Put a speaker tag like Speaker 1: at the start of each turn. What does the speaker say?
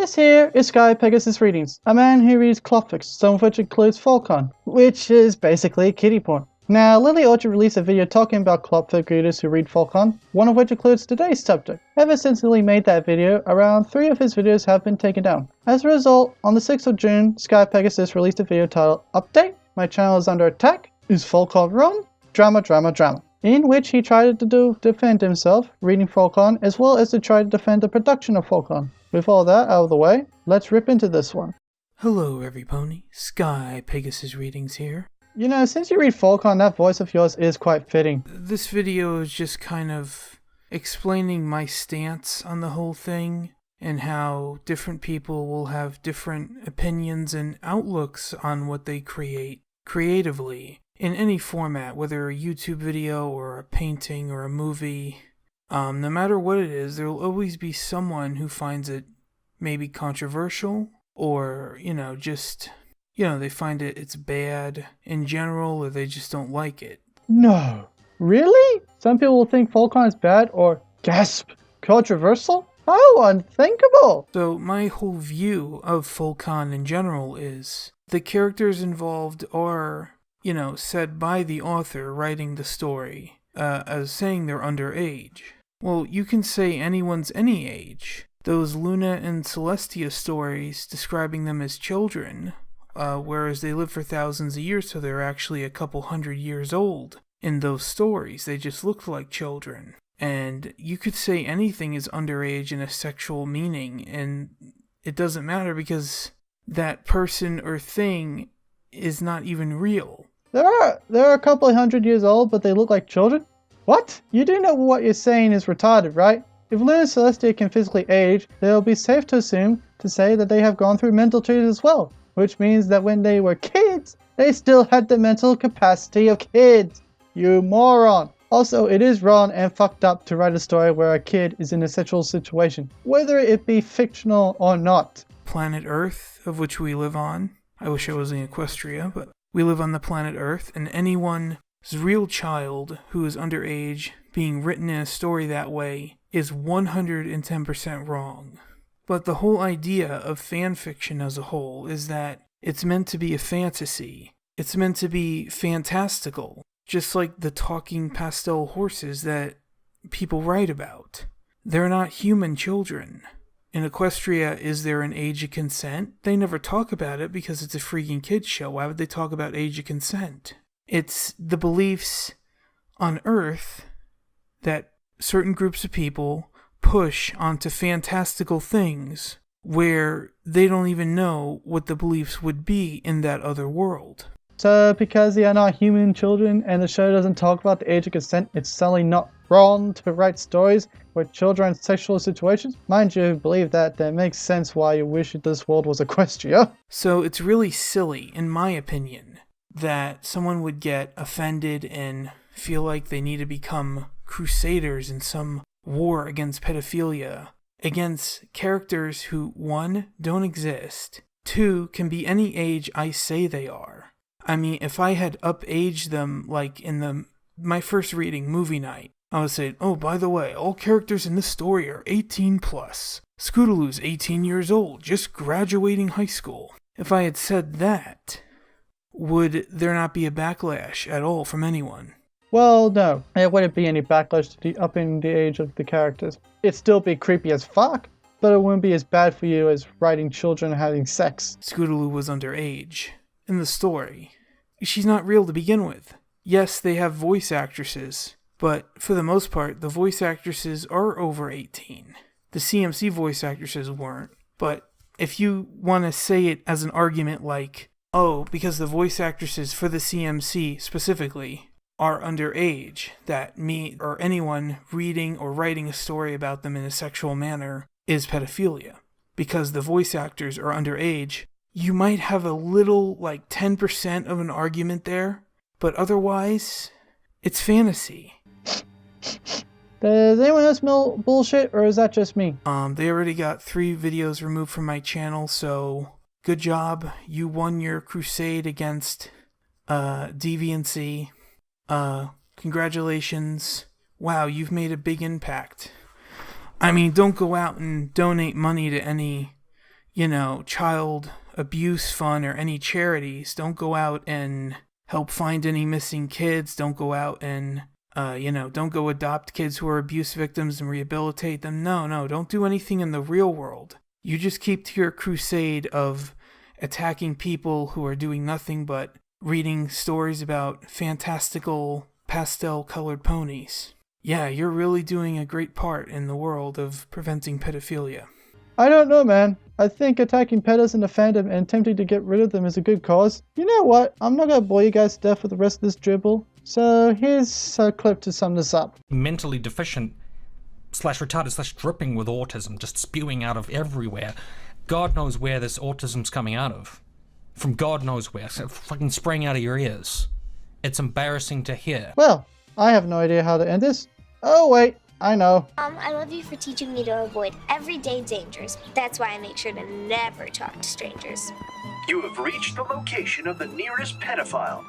Speaker 1: This here is Sky Pegasus Readings, a man who reads cloth fics, some of which includes foalcon, which is basically kiddie porn. Now, Lily Orchard released a video talking about clopfic readers who read foalcon, one of which includes today's subject. Ever since Lily made that video, around 3 of his videos have been taken down. As a result, on the 6th of June, Sky Pegasus released a video titled Update, My Channel is Under Attack, Is Foalcon Wrong? Drama, Drama, Drama, in which he tried to defend himself, reading foalcon, as well as to try to defend the production of foalcon. With all that out of the way, let's rip into this one.
Speaker 2: Hello, everypony. Sky Pegasus Readings here.
Speaker 1: You know, since you read foalcon, that voice of yours is quite fitting.
Speaker 2: This video is just kind of explaining my stance on the whole thing and how different people will have different opinions and outlooks on what they create creatively in any format, whether a YouTube video or a painting or a movie. No matter what it is, there will always be someone who finds it maybe controversial or, they find it's bad in general or they just don't like it.
Speaker 1: No. Really? Some people will think foalcon is bad or, gasp, controversial? How unthinkable!
Speaker 2: So my whole view of foalcon in general is the characters involved are, said by the author writing the story as saying they're underage. Well, you can say anyone's any age. Those Luna and Celestia stories describing them as children, whereas they live for thousands of years, so they're actually a couple hundred years old. In those stories, they just looked like children. And you could say anything is underage in a sexual meaning, and it doesn't matter because that person or thing is not even real.
Speaker 1: They're a couple of hundred years old, but they look like children? What? You do know what you're saying is retarded, right? If Luna and Celestia can physically age, then it'll be safe to assume to say that they have gone through mental changes as well, which means that when they were kids, they still had the mental capacity of kids. You moron! Also, it is wrong and fucked up to write a story where a kid is in a sexual situation, whether it be fictional or not.
Speaker 2: Planet Earth, of which we live on. I wish I was in Equestria, but we live on the planet Earth, and anyone's real child who is underage being written in a story that way is 110% wrong. But the whole idea of fan fiction as a whole is that it's meant to be a fantasy. It's meant to be fantastical, just like the talking pastel horses that people write about. They're not human children. In Equestria, is there an age of consent? They never talk about it because it's a freaking kids show. Why would they talk about age of consent? It's the beliefs on Earth that certain groups of people push onto fantastical things where they don't even know what the beliefs would be in that other world.
Speaker 1: So because they are not human children and the show doesn't talk about the age of consent, it's suddenly not wrong to write stories where children are in sexual situations? Mind you, believe that makes sense why you wish this world was Equestria.
Speaker 2: So it's really silly, in my opinion, that someone would get offended and feel like they need to become crusaders in some war against pedophilia, against characters who, 1, don't exist, 2, can be any age I say they are. I mean, if I had up-aged them, like in my first reading, Movie Night, I would say, oh, by the way, all characters in this story are 18 plus. Scootaloo's 18 years old, just graduating high school. If I had said that, would there not be a backlash at all from anyone?
Speaker 1: Well, no. There wouldn't be any backlash to upping the age of the characters. It'd still be creepy as fuck, but it wouldn't be as bad for you as writing children having sex.
Speaker 2: Scootaloo was underage. In the story, she's not real to begin with. Yes, they have voice actresses, but for the most part, the voice actresses are over 18. The CMC voice actresses weren't. But if you want to say it as an argument like, oh, because the voice actresses for the CMC specifically are underage, that me or anyone reading or writing a story about them in a sexual manner is pedophilia. Because the voice actors are underage, you might have a little, 10% of an argument there, but otherwise, it's fantasy.
Speaker 1: Does anyone else smell bullshit, or is that just me?
Speaker 2: They already got 3 videos removed from my channel, so good job. You won your crusade against deviancy. Congratulations. Wow, you've made a big impact. I mean, don't go out and donate money to any child abuse fund or any charities. Don't go out and help find any missing kids. Don't go out and, don't go adopt kids who are abuse victims and rehabilitate them. No, don't do anything in the real world. You just keep to your crusade of attacking people who are doing nothing but reading stories about fantastical pastel-colored ponies. Yeah, you're really doing a great part in the world of preventing pedophilia.
Speaker 1: I don't know, man. I think attacking pedos in the fandom and attempting to get rid of them is a good cause. You know what? I'm not gonna bore you guys to death with the rest of this dribble. So here's a clip to sum this up.
Speaker 3: Mentally deficient / retarded / dripping with autism, just spewing out of everywhere. God knows where this autism's coming out of. From God knows where. So fucking spraying out of your ears. It's embarrassing to hear.
Speaker 1: Well, I have no idea how to end this. Oh wait, I know.
Speaker 4: I love you for teaching me to avoid everyday dangers. That's why I make sure to never talk to strangers.
Speaker 5: You have reached the location of the nearest pedophile.